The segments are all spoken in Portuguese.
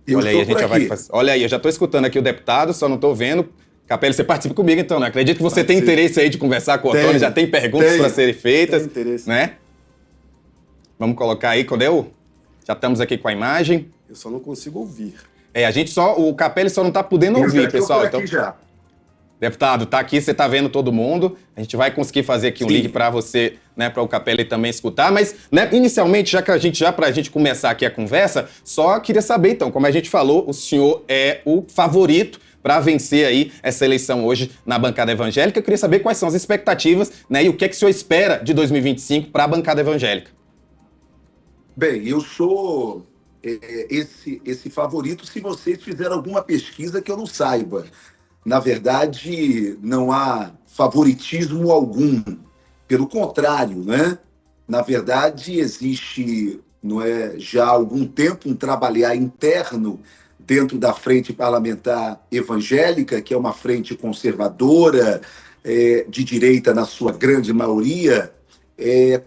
Eu Olha aí, a estou gente por já vai aqui. fazer. Olha aí, eu já estou escutando aqui o deputado, só não estou vendo. Capelli, você participa comigo então, né? Acredito que você tem Participe. interesse aí de conversar com o Ottoni, já tem perguntas para serem feitas, Tem interesse. né? Vamos colocar aí, cadê o... Já estamos aqui com a imagem. Eu só não consigo ouvir. A gente só... O Capelli só não está podendo Eu já ouvir, estou pessoal. por Então, aqui já. deputado, tá aqui, você tá vendo todo mundo. A gente vai conseguir fazer aqui um Sim. link para você, né, para o Capelli também escutar. Mas, né, inicialmente, pra gente começar aqui a conversa, só queria saber, então, como a gente falou, o senhor é o favorito para vencer aí essa eleição hoje na bancada evangélica. Eu queria saber quais são as expectativas, né, e o que é que o senhor espera de 2025 para a bancada evangélica. Bem, eu sou esse favorito se vocês fizeram alguma pesquisa que eu não saiba. Na verdade, não há favoritismo algum. Pelo contrário, né? Na verdade, existe, não é, já há algum tempo um trabalhar interno dentro da frente parlamentar evangélica, que é uma frente conservadora, de direita na sua grande maioria,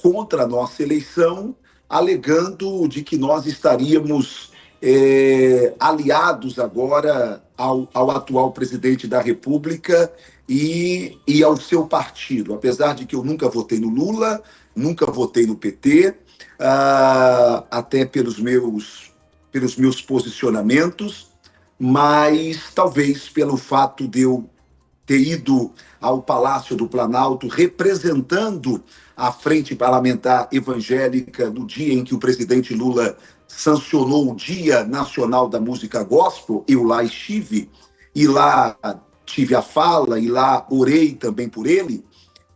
contra a nossa eleição, alegando de que nós estaríamos aliados agora ao atual presidente da República e ao seu partido. Apesar de que eu nunca votei no Lula, nunca votei no PT, até pelos meus posicionamentos, mas talvez pelo fato de eu ter ido ao Palácio do Planalto representando a Frente Parlamentar Evangélica no dia em que o presidente Lula sancionou o Dia Nacional da Música Gospel. Eu lá estive, e lá tive a fala, e lá orei também por ele,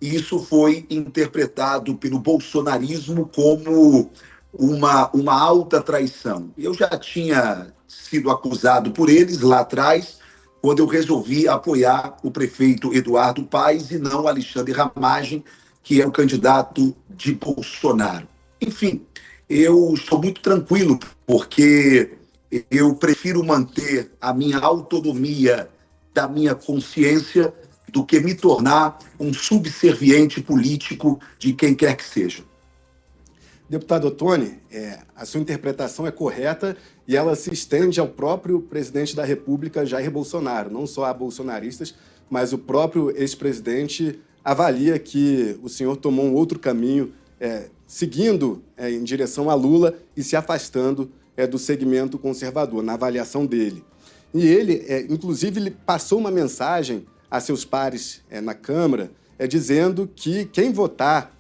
e isso foi interpretado pelo bolsonarismo como uma alta traição. Eu já tinha sido acusado por eles lá atrás, quando eu resolvi apoiar o prefeito Eduardo Paes e não Alexandre Ramagem, que é o candidato de Bolsonaro. Enfim, eu estou muito tranquilo, porque eu prefiro manter a minha autonomia da minha consciência do que me tornar um subserviente político de quem quer que seja. Deputado Ottoni, a sua interpretação é correta e ela se estende ao próprio presidente da República, Jair Bolsonaro. Não só a bolsonaristas, mas o próprio ex-presidente avalia que o senhor tomou um outro caminho, seguindo em direção a Lula e se afastando do segmento conservador, na avaliação dele. E ele, inclusive, ele passou uma mensagem a seus pares na Câmara, dizendo que quem votar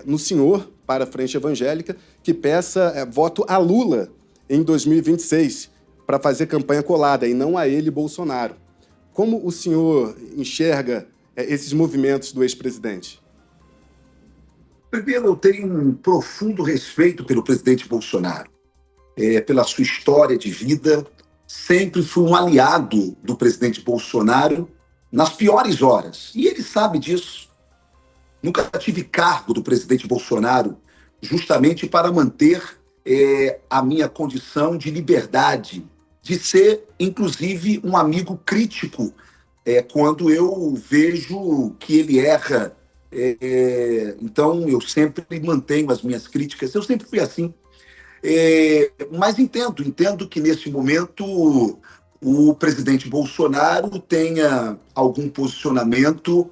no senhor para a Frente Evangélica, que peça voto a Lula em 2026 para fazer campanha colada e não a ele, Bolsonaro. Como o senhor enxerga esses movimentos do ex-presidente? Primeiro, eu tenho um profundo respeito pelo presidente Bolsonaro, pela sua história de vida. Sempre fui um aliado do presidente Bolsonaro nas piores horas, e ele sabe disso. Nunca tive cargo do presidente Bolsonaro, justamente para manter a minha condição de liberdade, de ser, inclusive, um amigo crítico quando eu vejo que ele erra. Então, eu sempre mantenho as minhas críticas. Eu sempre fui assim. Mas entendo que, nesse momento, o presidente Bolsonaro tenha algum posicionamento.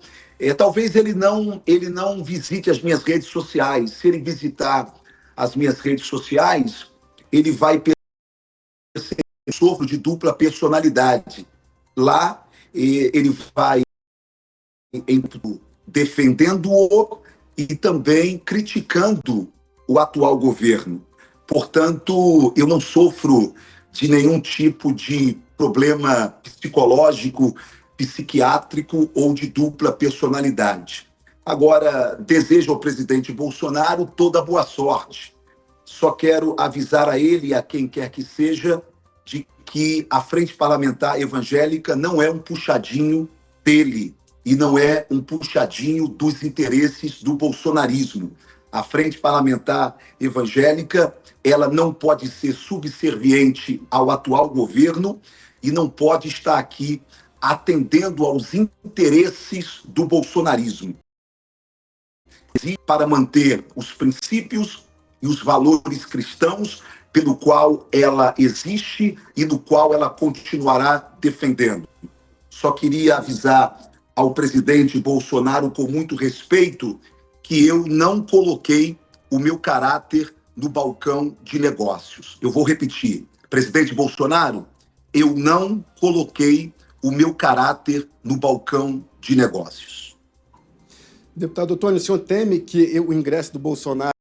Talvez ele não visite as minhas redes sociais. Se ele visitar as minhas redes sociais, ele vai perceber que eu sofro de dupla personalidade. Lá, ele vai defendendo-o e também criticando o atual governo. Portanto, eu não sofro de nenhum tipo de problema psicológico, psiquiátrico ou de dupla personalidade. Agora, desejo ao presidente Bolsonaro toda boa sorte. Só quero avisar a ele e a quem quer que seja de que a Frente Parlamentar Evangélica não é um puxadinho dele e não é um puxadinho dos interesses do bolsonarismo. A Frente Parlamentar Evangélica, ela não pode ser subserviente ao atual governo e não pode estar aqui atendendo aos interesses do bolsonarismo. Para manter os princípios e os valores cristãos pelo qual ela existe e no qual ela continuará defendendo. Só queria avisar ao presidente Bolsonaro, com muito respeito, que eu não coloquei o meu caráter no balcão de negócios. Eu vou repetir. Presidente Bolsonaro, eu não coloquei o meu caráter no balcão de negócios. Deputado Ottoni, o senhor teme que o ingresso do Bolsonaro,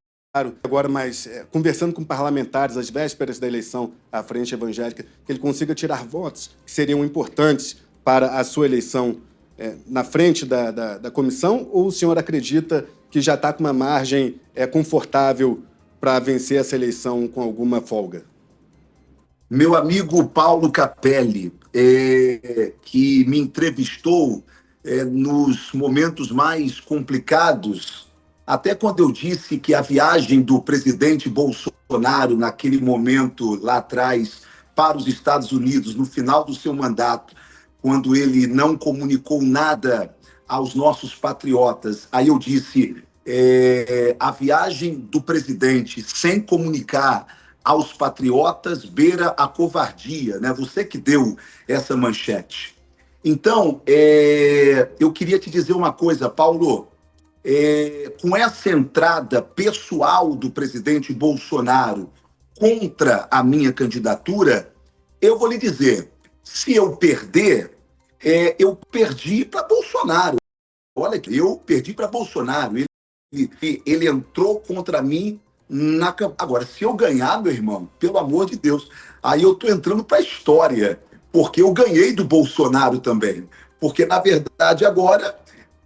agora mais conversando com parlamentares às vésperas da eleição à Frente Evangélica, que ele consiga tirar votos que seriam importantes para a sua eleição na frente da comissão, ou o senhor acredita que já está com uma margem confortável para vencer essa eleição com alguma folga? Meu amigo Paulo Capelli, que me entrevistou nos momentos mais complicados, até quando eu disse que a viagem do presidente Bolsonaro, naquele momento lá atrás, para os Estados Unidos, no final do seu mandato, quando ele não comunicou nada aos nossos patriotas, aí eu disse, a viagem do presidente sem comunicar aos patriotas beira a covardia, né? Você que deu essa manchete. Então, eu queria te dizer uma coisa, Paulo. Com essa entrada pessoal do presidente Bolsonaro contra a minha candidatura, eu vou lhe dizer, se eu perder, eu perdi para Bolsonaro. Olha aqui, eu perdi para Bolsonaro. Ele entrou contra mim na campanha. Agora, se eu ganhar, meu irmão, pelo amor de Deus, aí eu estou entrando para a história, porque eu ganhei do Bolsonaro também. Porque, na verdade, agora,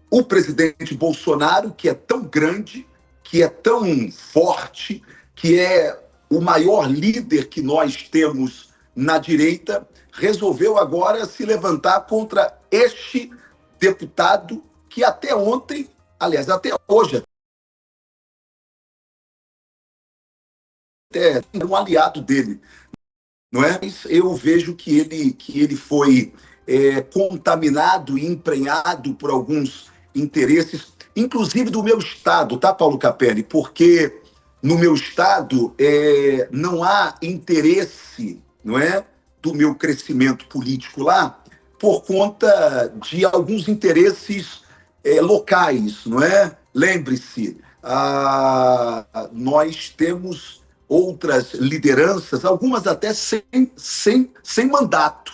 o presidente Bolsonaro, que é tão grande, que é tão forte, que é o maior líder que nós temos na direita, resolveu agora se levantar contra este deputado que até ontem, aliás, até hoje, é um aliado dele, não é? Eu vejo que ele foi contaminado e emprenhado por alguns interesses, inclusive do meu estado, tá, Paulo Capelli? Porque no meu estado não há interesse, não é, do meu crescimento político lá, por conta de alguns interesses locais, não é? Lembre-se, nós temos outras lideranças, algumas até sem mandato,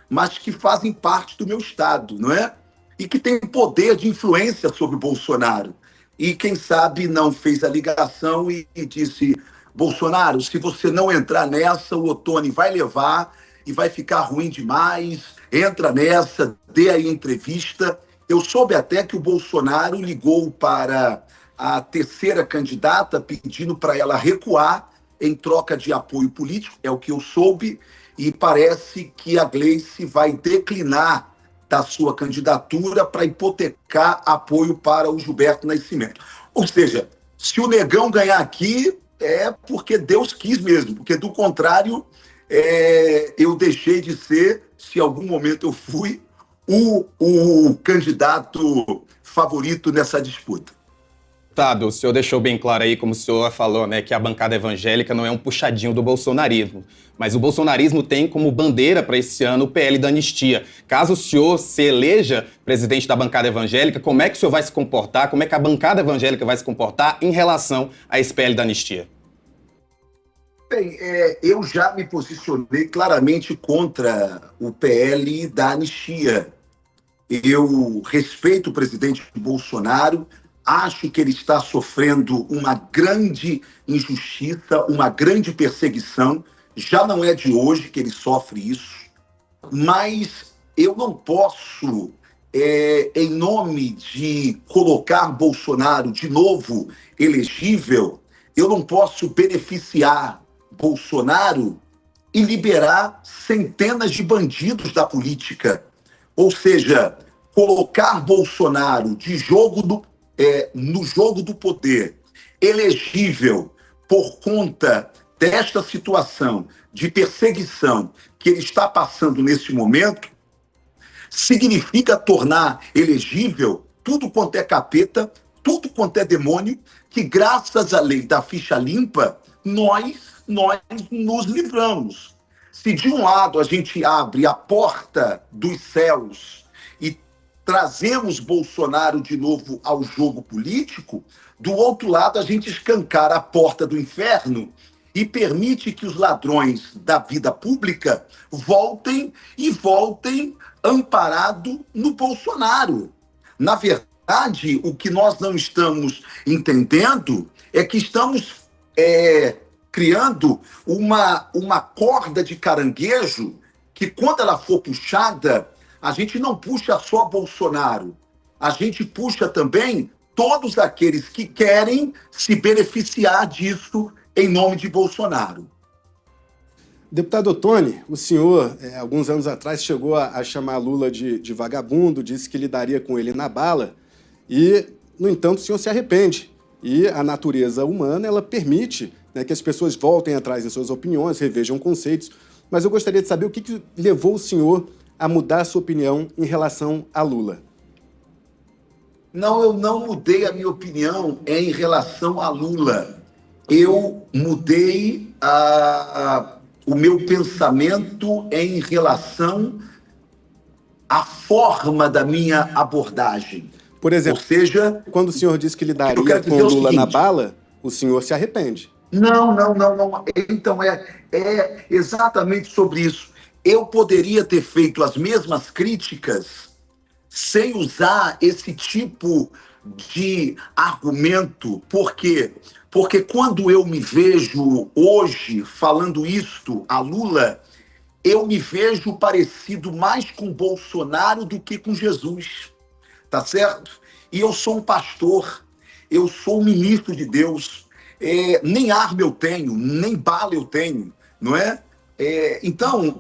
mas que fazem parte do meu estado, não é? E que tem poder de influência sobre o Bolsonaro. E, quem sabe, não fez a ligação e disse, Bolsonaro, se você não entrar nessa, o Ottoni vai levar e vai ficar ruim demais, entra nessa, dê aí entrevista. Eu soube até que o Bolsonaro ligou para a terceira candidata, pedindo para ela recuar em troca de apoio político, é o que eu soube, e parece que a Gleice vai declinar da sua candidatura para hipotecar apoio para o Gilberto Nascimento. Ou seja, se o Negão ganhar aqui, é porque Deus quis mesmo, porque do contrário, eu deixei de ser, se em algum momento eu fui, o candidato favorito nessa disputa. Deputado, o senhor deixou bem claro aí, como o senhor falou, né, que a bancada evangélica não é um puxadinho do bolsonarismo, mas o bolsonarismo tem como bandeira para esse ano o PL da anistia. Caso o senhor se eleja presidente da bancada evangélica, como é que o senhor vai se comportar, como é que a bancada evangélica vai se comportar em relação a esse PL da anistia? Bem, eu já me posicionei claramente contra o PL da anistia. Eu respeito o presidente Bolsonaro, acho que ele está sofrendo uma grande injustiça, uma grande perseguição. Já não é de hoje que ele sofre isso, mas eu não posso, em nome de colocar Bolsonaro de novo elegível, eu não posso beneficiar Bolsonaro e liberar centenas de bandidos da política. Ou seja, colocar Bolsonaro no jogo do poder, elegível por conta desta situação de perseguição que ele está passando nesse momento, significa tornar elegível tudo quanto é capeta, tudo quanto é demônio, que graças à lei da ficha limpa, nós nós nos livramos. Se de um lado a gente abre a porta dos céus e trazemos Bolsonaro de novo ao jogo político, do outro lado a gente escancara a porta do inferno e permite que os ladrões da vida pública voltem amparado no Bolsonaro. Na verdade, o que nós não estamos entendendo é que estamos criando uma corda de caranguejo que, quando ela for puxada, a gente não puxa só Bolsonaro, a gente puxa também todos aqueles que querem se beneficiar disso em nome de Bolsonaro. Deputado Ottoni, o senhor, alguns anos atrás, chegou a chamar Lula de vagabundo, disse que lidaria com ele na bala e, no entanto, o senhor se arrepende. E a natureza humana, ela permite, né, que as pessoas voltem atrás das suas opiniões, revejam conceitos. Mas eu gostaria de saber o que levou o senhor a mudar a sua opinião em relação a Lula. Não, eu não mudei a minha opinião em relação a Lula. Eu mudei o meu pensamento em relação à forma da minha abordagem. Por exemplo, ou seja, quando o senhor disse que lidaria com o Lula seguinte, na bala, o senhor se arrepende. Não. Então, é exatamente sobre isso. Eu poderia ter feito as mesmas críticas sem usar esse tipo de argumento. Por quê? Porque quando eu me vejo hoje falando isto a Lula, eu me vejo parecido mais com Bolsonaro do que com Jesus. Tá certo? E eu sou um pastor, eu sou um ministro de Deus, nem arma eu tenho, nem bala eu tenho, não é? Então,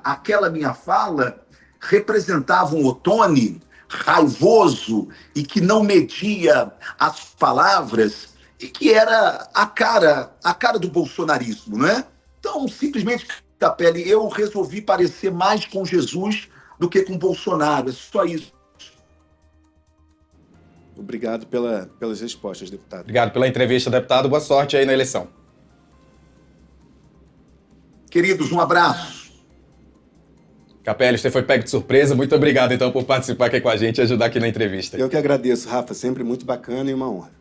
aquela minha fala representava um Ottoni raivoso e que não media as palavras e que era a cara do bolsonarismo, não é? Então, simplesmente, Capelli, eu resolvi parecer mais com Jesus do que com Bolsonaro, é só isso. Obrigado pelas respostas, deputado. Obrigado pela entrevista, deputado. Boa sorte aí na eleição. Queridos, um abraço. Capelli, você foi pego de surpresa. Muito obrigado, então, por participar aqui com a gente e ajudar aqui na entrevista. Eu que agradeço, Rafa. Sempre muito bacana e uma honra.